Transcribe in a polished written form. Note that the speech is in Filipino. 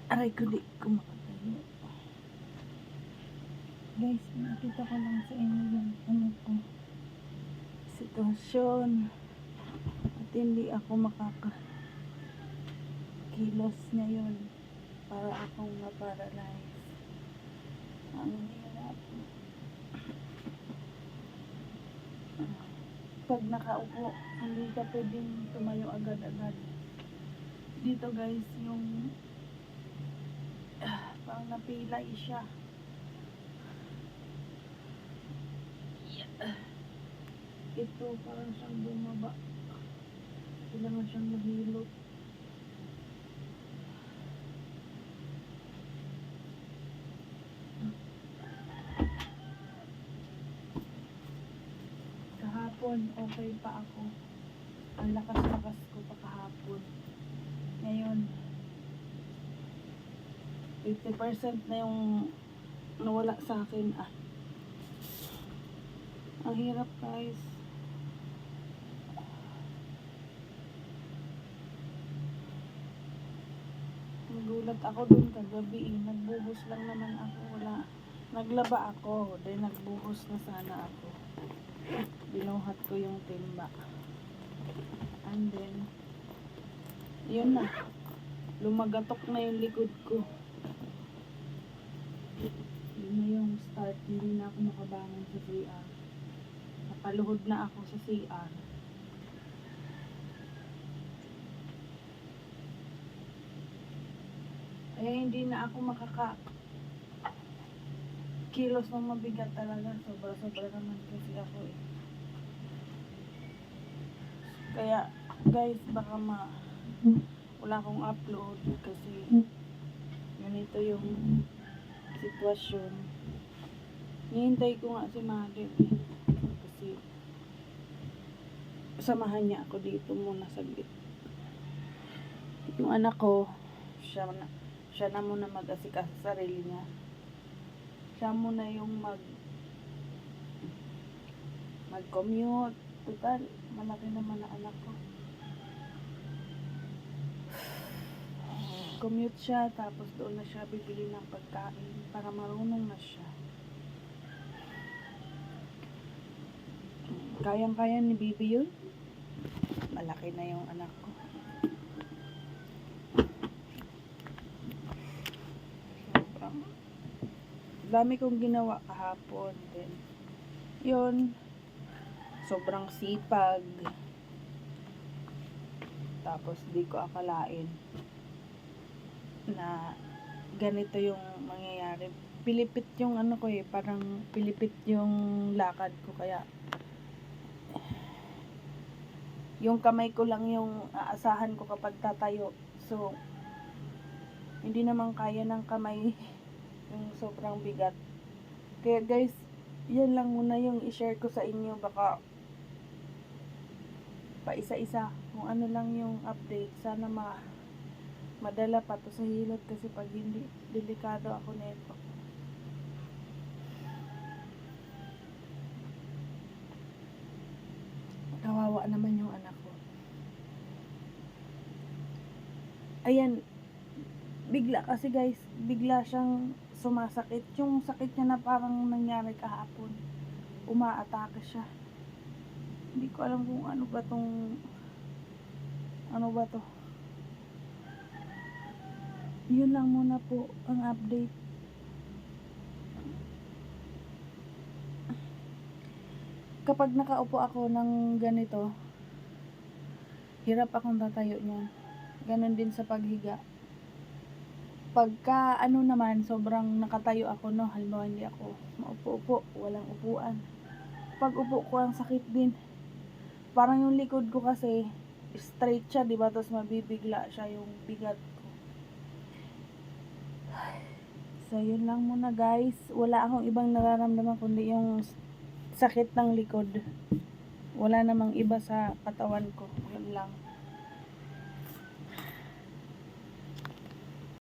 Aray ko, di ko makatayo. Guys, nakita ko lang sa inyo yung sitwasyon. At hindi ako makakakilos ngayon. Para akong na-paralyze. Ang hirap. Pag nakaupo, hindi ka pwedeng tumayo agad-agad. Dito guys, yung parang napilay siya. Ito parang siyang bumaba. Kailangan siyang mahilot. Kahapon okay pa ako. Ang lakas-lakas ko pa kahapon. Ngayon 50% na yung nawala sa akin. Ang hirap guys. Nagulat ako dun kagabi. Nagbuhos lang naman ako. Naglaba ako. Then nagbuhos na sana ako. Binuhat ko yung timba. And then yun na. Lumagatok na yung likod ko. Yun na yung start. Hindi na ako makabangon sa CR. Nakaluhod na ako sa CR. Kaya hindi na ako kilos ng mabigat talaga. Sobra-sobra naman kasi ako eh. Kaya guys, baka wala akong upload kasi ganito yung sitwasyon. Hihintay ko nga si Mother eh. Kasi samahan niya ako dito muna saglit. Yung anak ko, siya na muna mag-asikaso sa sarili niya. Siya muna yung mag-commute. Total, malaki naman na anak ko. Commute siya, tapos doon na siya bibili ng pagkain para marunong na siya. Kayang-kaya ni Bibi yun. Malaki na yung anak ko. Dami kong ginawa kahapon din. Yun, sobrang sipag. Tapos di ko akalain na ganito yung mangyayari. Pilipit yung ano ko eh, parang pilipit yung lakad ko, kaya yung kamay ko lang yung aasahan ko kapag tatayo. So hindi naman kaya ng kamay yung sobrang bigat. Kaya guys, yan lang muna yung i-share ko sa inyo. Baka pa isa-isa kung ano lang yung update. Sana madala pa to sa hilot, kasi pag hindi, delikado ako nito. Kawawa naman yung anak ko. Ayan, bigla kasi guys, bigla siyang sumasakit. Yung sakit niya na parang nangyari kahapon. Umaatake siya. Hindi ko alam kung ano ba to. Yun lang muna po ang update. Kapag nakaupo ako ng ganito, hirap akong tatayo niyan. Ganon din sa paghiga. Pagka ano naman, sobrang nakatayo ako, no, halimbawa hindi ako maupo-upo, walang upuan. Pag upo ko, ang sakit din. Parang yung likod ko kasi straight siya, diba? Tapos mabibigla siya yung bigat ko. So yun lang muna guys. Wala akong ibang nararamdaman kundi yung sakit ng likod. Wala namang iba sa katawan ko. Yun lang.